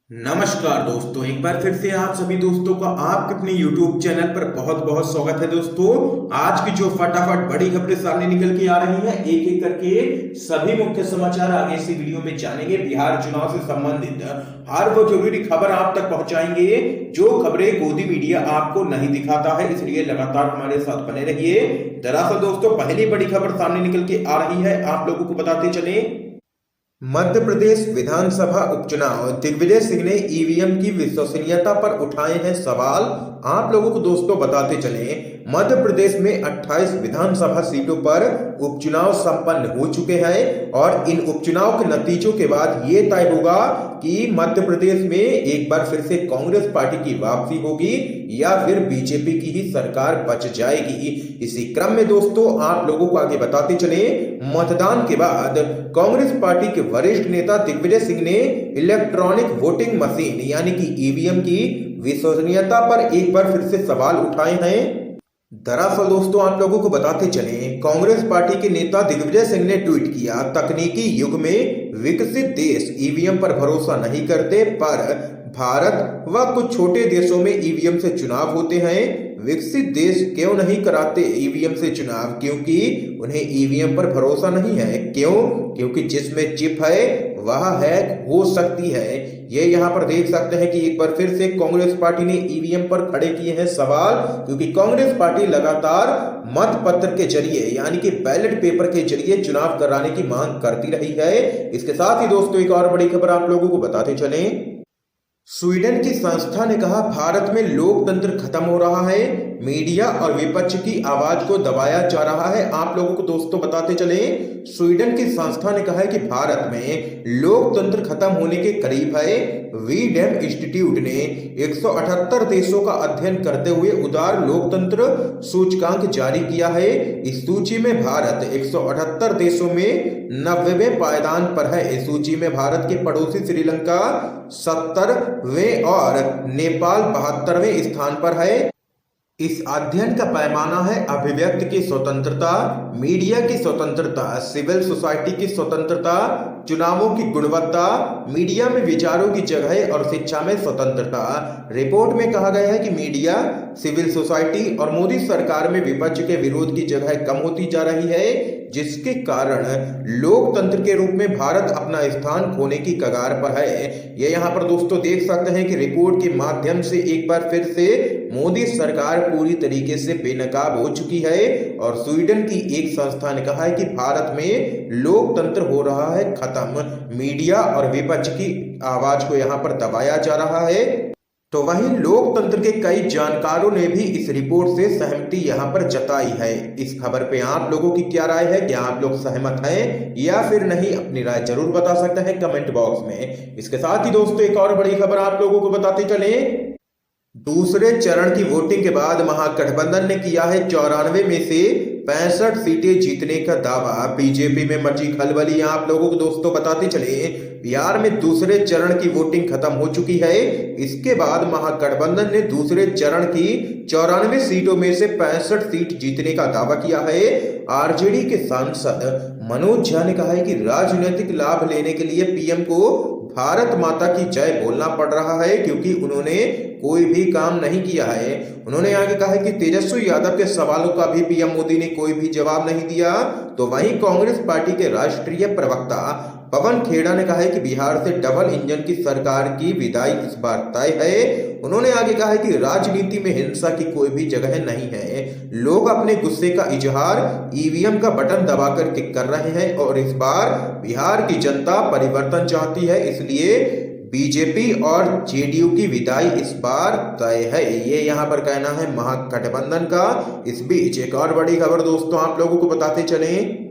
नमस्कार दोस्तों, एक बार फिर से आप सभी दोस्तों का आपके अपने YouTube चैनल पर बहुत बहुत स्वागत है। दोस्तों, आज की जो फटाफट बड़ी खबरें सामने निकल के आ रही हैं, एक एक करके सभी मुख्य समाचार आगे इसी वीडियो में जानेंगे। बिहार चुनाव से संबंधित हर वो जरूरी खबर आप तक पहुंचाएंगे जो खबरें गोदी मीडिया आपको नहीं दिखाता है, इसलिए लगातार हमारे साथ बने रहिए। दरअसल दोस्तों, पहली बड़ी खबर सामने निकल के आ रही है, आप लोगों को बताते चले। मध्य प्रदेश विधानसभा उपचुनाव, दिग्विजय सिंह ने ईवीएम की विश्वसनीयता पर उठाए हैं सवाल। आप लोगों को दोस्तों बताते चले, मध्य प्रदेश में 28 विधानसभा सीटों पर उपचुनाव संपन्न हो चुके हैं और इन उपचुनाव के नतीजों के बाद ये तय होगा कि मध्य प्रदेश में एक बार फिर से कांग्रेस पार्टी की वापसी होगी या फिर बीजेपी की ही सरकार बच जाएगी। इसी क्रम में दोस्तों आप लोगों को आगे बताते चले, मतदान के बाद कांग्रेस पार्टी के वरिष्ठ नेता दिग्विजय सिंह ने इलेक्ट्रॉनिक वोटिंग मशीन यानी कि ईवीएम की विश्वसनीयता पर एक बार फिर से सवाल उठाए हैं। दरअसल दोस्तों आप लोगों को बताते चले, कांग्रेस पार्टी के नेता दिग्विजय सिंह ने ट्वीट किया, तकनीकी युग में विकसित देश ईवीएम पर भरोसा नहीं करते, पर भारत व कुछ छोटे देशों में ईवीएम से चुनाव होते हैं। विकसित देश क्यों नहीं कराते ईवीएम से चुनाव? क्योंकि उन्हें ईवीएम पर भरोसा नहीं है। क्यों? क्योंकि जिसमें चिप है वह हैक हो सकती है। ये यहाँ पर देख सकते हैं कि एक बार फिर से कांग्रेस पार्टी ने ईवीएम पर खड़े किए हैं सवाल, क्योंकि कांग्रेस पार्टी लगातार मत पत्र के जरिए यानी कि बैलेट पेपर के जरिए चुनाव कराने की मांग करती रही है। इसके साथ ही दोस्तों एक और बड़ी खबर आप लोगों को बताते चलें। स्वीडन की संस्था ने कहा, भारत में लोकतंत्र खत्म हो रहा है, मीडिया और विपक्ष की आवाज को दबाया जा रहा है। आप लोगों को दोस्तों बताते चले, स्वीडन की संस्था ने कहा है कि भारत में लोकतंत्र खत्म होने के करीब है। वीडेम इंस्टीट्यूट ने 178 देशों का अध्ययन करते हुए उदार लोकतंत्र सूचकांक जारी किया है। इस सूची में भारत 178 देशों में 90वें पायदान पर है। इस सूची में भारत के पड़ोसी श्रीलंका 70वें और नेपाल 72वें स्थान पर है। इस अध्ययन का पैमाना है अभिव्यक्ति की स्वतंत्रता, मीडिया की स्वतंत्रता, सिविल सोसाइटी की स्वतंत्रता, चुनावों की गुणवत्ता, मीडिया में विचारों की जगह और शिक्षा में स्वतंत्रता। रिपोर्ट में कहा गया है कि मीडिया, सिविल सोसाइटी और मोदी सरकार में विपक्ष के विरोध की जगह कम होती जा रही है, जिसके कारण लोकतंत्र के रूप में भारत अपना स्थान खोने की कगार पर है। ये यहाँ पर दोस्तों देख सकते हैं कि रिपोर्ट के माध्यम से एक बार फिर से मोदी सरकार पूरी तरीके से बेनकाब हो चुकी है और स्वीडन की एक संस्था ने कहा है कि भारत में लोकतंत्र हो रहा है खत्म, मीडिया और विपक्ष की आवाज को यहाँ पर दबाया जा रहा है। तो वहीं लोकतंत्र के कई जानकारों ने भी इस रिपोर्ट से सहमति यहां पर जताई है। इस खबर पे आप लोगों की क्या राय है? क्या आप लोग सहमत हैं या फिर नहीं? अपनी राय जरूर बता सकते हैं कमेंट बॉक्स में। इसके साथ ही दोस्तों एक और बड़ी खबर आप लोगों को बताते चले, दूसरे चरण की वोटिंग के बाद महागठबंधन ने किया है 94 में से 65 सीटें जीतने का दावा। बीजेपी में मची खलबली, आप लोगों को दोस्तों बताते चले, बिहार में दूसरे चरण की वोटिंग खत्म हो चुकी है। इसके बाद महागठबंधन ने दूसरे चरण की 94 सीटों में से 65 सीट जीतने का दावा किया है। आरजेडी के सांसद मनोज झा ने कहा है कि राजनीतिक लाभ लेने के लिए पीएम को भारत माता की जय बोलना पड़ रहा है, क्योंकि उन्होंने कोई भी काम नहीं किया है। उन्होंने आगे कहा है कि तेजस्वी यादव के सवालों का भी पीएम मोदी ने कोई भी जवाब नहीं दिया। तो वहीं कांग्रेस पार्टी के राष्ट्रीय प्रवक्ता पवन खेड़ा ने कहा है कि बिहार से डबल इंजन की सरकार की विदाई इस बार तय है। उन्होंने आगे कहा है कि राजनीति में हिंसा की कोई भी जगह नहीं है। लोग अपने गुस्से का इजहार ईवीएम का बटन दबाकर कर रहे हैं और इस बार बिहार की जनता परिवर्तन चाहती है, इसलिए बीजेपी और जेडीयू की विदाई इस बार तय है। ये यहाँ पर कहना है महागठबंधन का। इस बीच एक और बड़ी खबर दोस्तों आप लोगों को बताते चलें,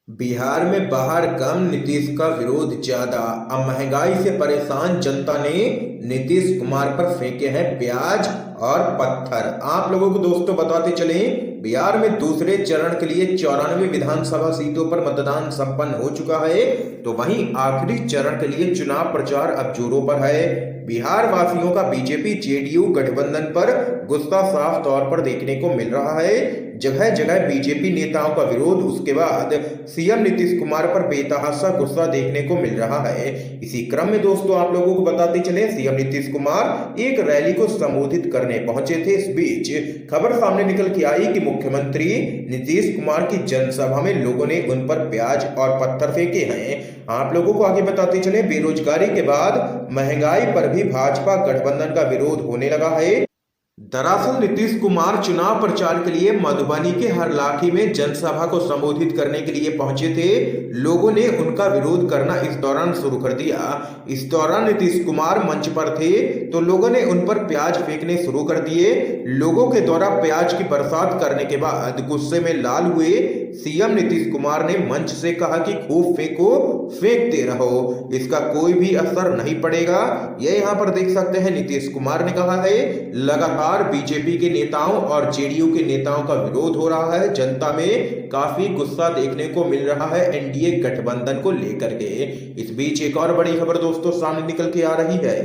बिहार में बाहर कम, नीतीश का विरोध ज्यादा। अब महंगाई से परेशान जनता ने नीतीश कुमार पर फेंके हैं प्याज। और पत्थर। आप लोगों को दोस्तों बताते चले, बिहार में दूसरे चरण के लिए 94 विधानसभा सीटों पर मतदान संपन्न हो चुका है, तो वहीं आखिरी चरण के लिए चुनाव प्रचार अब जोरों पर है। बिहार वासियों का बीजेपी जेडीयू गठबंधन पर गुस्सा साफ तौर पर देखने को मिल रहा है। जगह जगह बीजेपी नेताओं का विरोध, उसके बाद सीएम नीतीश कुमार पर बेतहाशा गुस्सा देखने को मिल रहा है। इसी क्रम में दोस्तों आप लोगों को बताते चले, सीएम नीतीश कुमार एक रैली को संबोधित करने पहुंचे थे। इस बीच खबर सामने निकल के आई कि मुख्यमंत्री नीतीश कुमार की जनसभा में लोगों ने उन पर प्याज और पत्थर फेंके हैं। आप लोगों को आगे बताते चले, बेरोजगारी के बाद महंगाई पर भी भाजपा गठबंधन का विरोध होने लगा है। दरअसल नीतीश कुमार चुनाव प्रचार के लिए मधुबनी के हरलाखी में जनसभा को संबोधित करने के लिए पहुंचे थे। लोगों ने उनका विरोध करना इस दौरान शुरू कर दिया। इस दौरान नीतीश कुमार मंच पर थे तो लोगों ने उन पर प्याज फेंकने शुरू कर दिए। लोगों के द्वारा प्याज की बरसात करने के बाद गुस्से में लाल हुए सीएम नीतीश कुमार ने मंच से कहा कि खूब फेंको, फेंकते रहो, इसका कोई भी असर नहीं पड़ेगा। ये यहाँ पर देख सकते हैं, नीतीश कुमार ने कहा है लगातार बीजेपी के नेताओं और जेडीयू के नेताओं का विरोध हो रहा है। जनता में काफी गुस्सा देखने को मिल रहा है एनडीए गठबंधन को लेकर के। इस बीच एक और बड़ी खबर दोस्तों सामने निकल के आ रही है।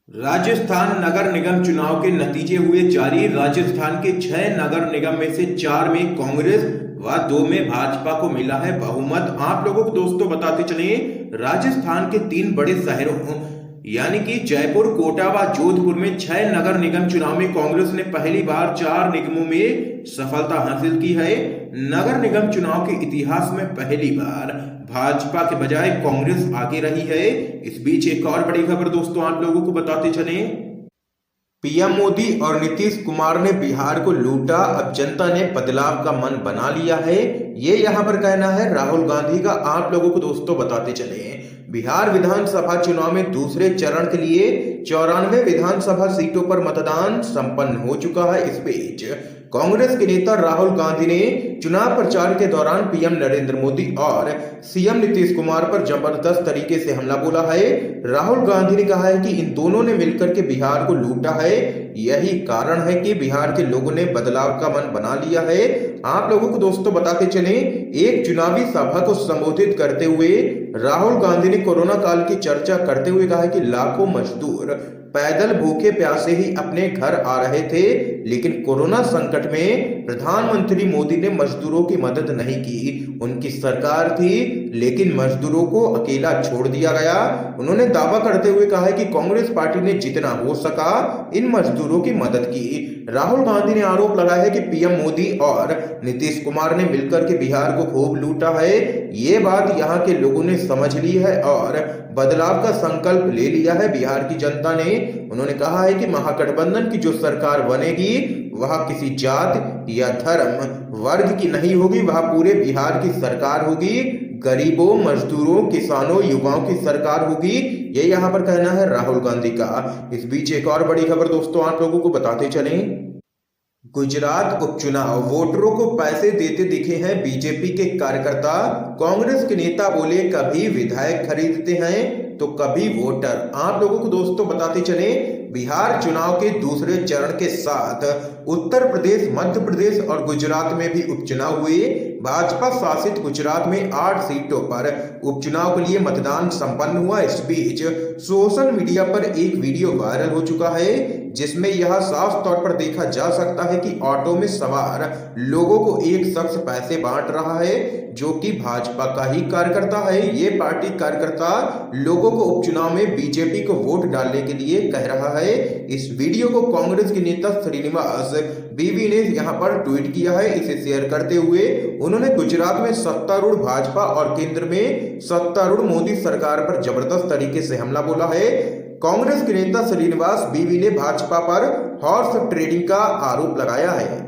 राजस्थान नगर निगम चुनाव के नतीजे हुए जारी। राजस्थान के 6 नगर निगम में से 4 में कांग्रेस व 2 में भाजपा को मिला है बहुमत। आप लोगों को दोस्तों बताते चले, राजस्थान के 3 बड़े शहरों यानी कि जयपुर, कोटा व जोधपुर में 6 नगर निगम चुनाव में कांग्रेस ने पहली बार 4 निगमों में सफलता हासिल की है। नगर निगम चुनाव के इतिहास में पहली बार भाजपा के बजाय कांग्रेस आगे रही है। इस बीच एक और बड़ी खबर दोस्तों आप लोगों को बताते चले, पीएम मोदी और नीतीश कुमार ने बिहार को लूटा, अब जनता ने बदलाव का मन बना लिया है। ये यहाँ पर कहना है राहुल गांधी का। आप लोगों को दोस्तों बताते चले, बिहार विधानसभा चुनाव में दूसरे चरण के लिए 94 विधानसभा सीटों पर मतदान संपन्न हो चुका है। इस बीच कांग्रेस के नेता राहुल गांधी ने चुनाव प्रचार के दौरान पीएम नरेंद्र मोदी और सीएम नीतीश कुमार पर जबरदस्त तरीके से हमला बोला है। राहुल गांधी ने कहा है कि इन दोनों ने मिलकर के बिहार को लूटा है, यही कारण है कि बिहार के लोगों ने बदलाव का मन बना लिया है। आप लोगों को दोस्तों बताते चले, एक चुनावी सभा को संबोधित करते हुए राहुल गांधी ने कोरोना काल की चर्चा करते हुए कहा कि लाखों मजदूर पैदल भूखे प्यासे ही अपने घर आ रहे थे, लेकिन कोरोना संकट में प्रधानमंत्री मोदी ने मजदूरों की मदद नहीं की। उनकी सरकार थी लेकिन मजदूरों को अकेला छोड़ दिया गया। उन्होंने दावा करते हुए कहा है कि कांग्रेस पार्टी ने जितना हो सका इन मजदूरों की मदद की। राहुल गांधी ने आरोप लगाया है कि पीएम मोदी और नीतीश कुमार ने मिलकर के बिहार को खूब लूटा है। ये बात यहाँ के लोगों ने समझ ली है और बदलाव का संकल्प ले लिया है बिहार की जनता ने। उन्होंने कहा है कि महागठबंधन की जो सरकार बनेगी वह किसी जात या धर्म वर्ग की नहीं होगी, वह पूरे बिहार की सरकार होगी, गरीबों, मजदूरों, किसानों, युवाओं की सरकार होगी। ये यहाँ पर कहना है राहुल गांधी का। इस बीच एक और बड़ी खबर दोस्तों आप लोगों को बताते चलें, गुजरात उपचुनाव, वोटरों को पैसे देते दिखे हैं बीजेपी के कार्यकर्ता। कांग्रेस के नेता बोले कभी विधायक खरीदते हैं तो कभी वोटर। आप लोगों को दोस्तों बताते चले, बिहार चुनाव के दूसरे चरण के साथ उत्तर प्रदेश, मध्य प्रदेश और गुजरात में भी उपचुनाव हुए। भाजपा शासित गुजरात में 8 सीटों पर उपचुनाव के लिए मतदान संपन्न हुआ। इस बीच सोशल मीडिया पर एक वीडियो वायरल हो चुका है जिसमें यह साफ तौर पर देखा जा सकता है कि ऑटो में सवार लोगों को एक शख्स पैसे बांट रहा है जो कि भाजपा का ही कार्यकर्ता है। ये पार्टी कार्यकर्ता लोगों को उपचुनाव में बीजेपी को वोट डालने के लिए कह रहा है। इस वीडियो को कांग्रेस के नेता श्रीनिवास बीवी ने यहां पर ट्वीट किया है। इसे शेयर करते हुए उन्होंने गुजरात में सत्तारूढ़ भाजपा और केंद्र में सत्तारूढ़ मोदी सरकार पर जबरदस्त तरीके से हमला बोला है। कांग्रेस के नेता श्रीनिवास बीवी ने भाजपा पर हॉर्स ट्रेडिंग का आरोप लगाया है।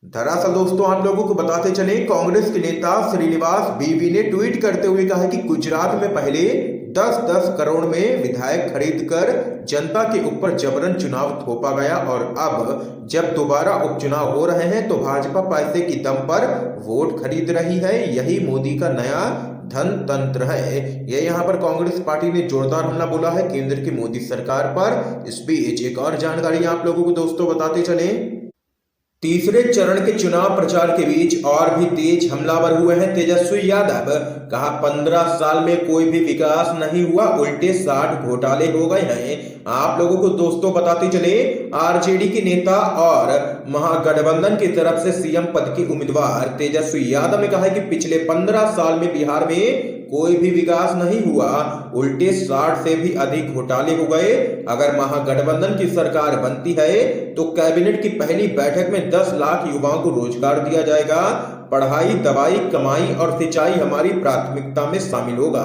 दरअसल दोस्तों आप लोगों को बताते चले, कांग्रेस के नेता श्रीनिवास बीवी ने ट्वीट करते हुए कहा कि गुजरात में पहले 10-10 करोड़ में विधायक खरीदकर जनता के ऊपर जबरन चुनाव थोपा गया और अब जब दोबारा उपचुनाव हो रहे हैं तो भाजपा पैसे की दम पर वोट खरीद रही है। यही मोदी का नया धन तंत्र है। ये यहाँ पर कांग्रेस पार्टी ने जोरदार हमला बोला है केंद्र की मोदी सरकार पर। इस बीच एक और जानकारी आप लोगों को दोस्तों बताते चले, तीसरे चरण के चुनाव प्रचार के बीच और भी तेज हमलावर हुए हैं तेजस्वी यादव। कहा 15 साल में कोई भी विकास नहीं हुआ, उल्टे 60 घोटाले हो गए हैं। आप लोगों को दोस्तों बताते चले, आरजेडी के नेता और महागठबंधन की तरफ से सीएम पद के उम्मीदवार तेजस्वी यादव ने कहा है कि पिछले 15 साल में बिहार में कोई भी विकास नहीं हुआ, उल्टे 60 से भी अधिक घोटाले हो गए। अगर महागठबंधन की सरकार बनती है तो कैबिनेट की पहली बैठक में 10 लाख युवाओं को रोजगार दिया जाएगा। पढ़ाई, दवाई, कमाई और सिंचाई हमारी प्राथमिकता में शामिल होगा।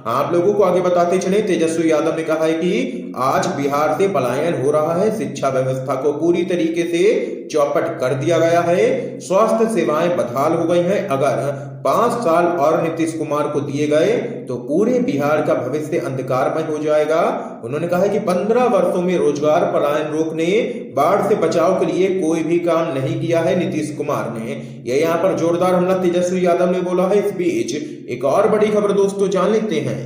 आप लोगों को आगे बताते चले, तेजस्वी यादव ने कहा है कि आज बिहार से पलायन हो रहा है, शिक्षा व्यवस्था को पूरी तरीके से चौपट कर दिया गया है, स्वास्थ्य सेवाएं बदहाल हो गई हैं। अगर 5 साल और नीतीश कुमार को दिए गए तो पूरे बिहार का भविष्य अंधकारमय हो जाएगा। उन्होंने कहा है कि 15 वर्षों में रोजगार पलायन रोकने, बाढ़ से बचाव के लिए कोई भी काम नहीं किया है नीतीश कुमार ने। यह यहाँ पर जोरदार हमला तेजस्वी यादव ने बोला है। इस बीच एक और बड़ी खबर दोस्तों जान लेते हैं।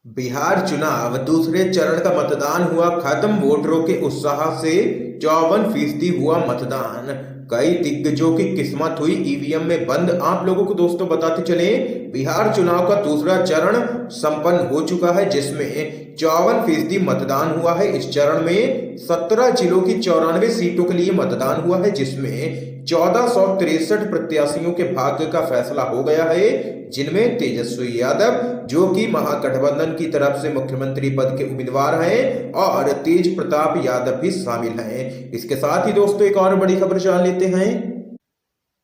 बिहार चुनाव दूसरे चरण का मतदान हुआ खत्म, वोटरों के उत्साह से 54% हुआ मतदान। कई दिग्गजों की किस्मत हुई ईवीएम में बंद। आप लोगों को दोस्तों बताते चले, बिहार चुनाव का दूसरा चरण संपन्न हो चुका है जिसमें 54% मतदान हुआ है। इस चरण में 17 जिलों की 94 सीटों के लिए मतदान हुआ है जिसमें 1463 प्रत्याशियों के भाग्य का फैसला हो गया है, जिनमें तेजस्वी यादव जो कि महागठबंधन की तरफ से मुख्यमंत्री पद के उम्मीदवार हैं और तेज प्रताप यादव भी शामिल हैं। इसके साथ ही दोस्तों एक और बड़ी खबर जान लेते हैं।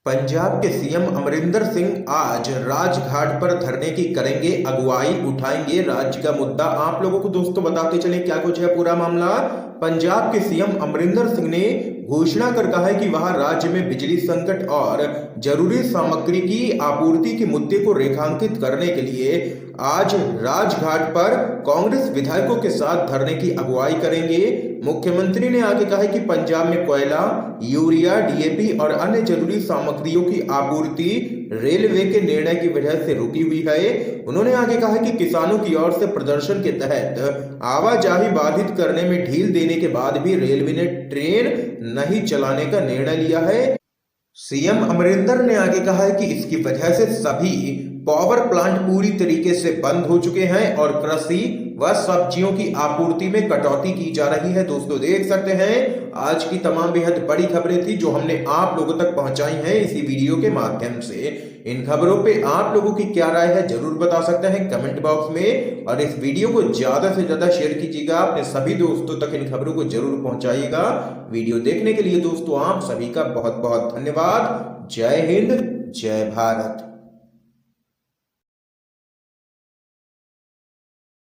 पंजाब के सीएम अमरिंदर सिंह आज राजघाट पर धरने की करेंगे अगुवाई, उठाएंगे राज्य का मुद्दा। आप लोगों को दोस्तों बताते चले क्या कुछ है पूरा मामला। पंजाब के सीएम अमरिंदर सिंह ने घोषणा कर कहा है कि वह राज्य में बिजली संकट और जरूरी सामग्री की आपूर्ति के मुद्दे को रेखांकित करने के लिए आज राजघाट पर कांग्रेस विधायकों के साथ धरने की अगुवाई करेंगे। मुख्यमंत्री ने आगे कहा है कि पंजाब में कोयला, यूरिया, डीएपी और अन्य जरूरी सामग्रियों की आपूर्ति रेलवे के निर्णय की वजह से रुकी हुई है। उन्होंने आगे कहा है कि किसानों की ओर से प्रदर्शन के तहत आवाजाही बाधित करने में ढील देने के बाद भी रेलवे ने ट्रेन नहीं चलाने का निर्णय लिया है। सीएम अमरिंदर ने आगे कहा है कि इसकी वजह से सभी पावर प्लांट पूरी तरीके से बंद हो चुके हैं और कृषि व सब्जियों की आपूर्ति में कटौती की जा रही है। दोस्तों देख सकते हैं आज की तमाम बेहद बड़ी खबरें थी जो हमने आप लोगों तक पहुंचाई हैं इसी वीडियो के माध्यम से। इन खबरों पे आप लोगों की क्या राय है जरूर बता सकते हैं कमेंट बॉक्स में, और इस वीडियो को ज्यादा से ज्यादा शेयर कीजिएगा, अपने सभी दोस्तों तक इन खबरों को जरूर पहुंचाइएगा। वीडियो देखने के लिए दोस्तों आप सभी का बहुत बहुत धन्यवाद। जय हिंद, जय भारत।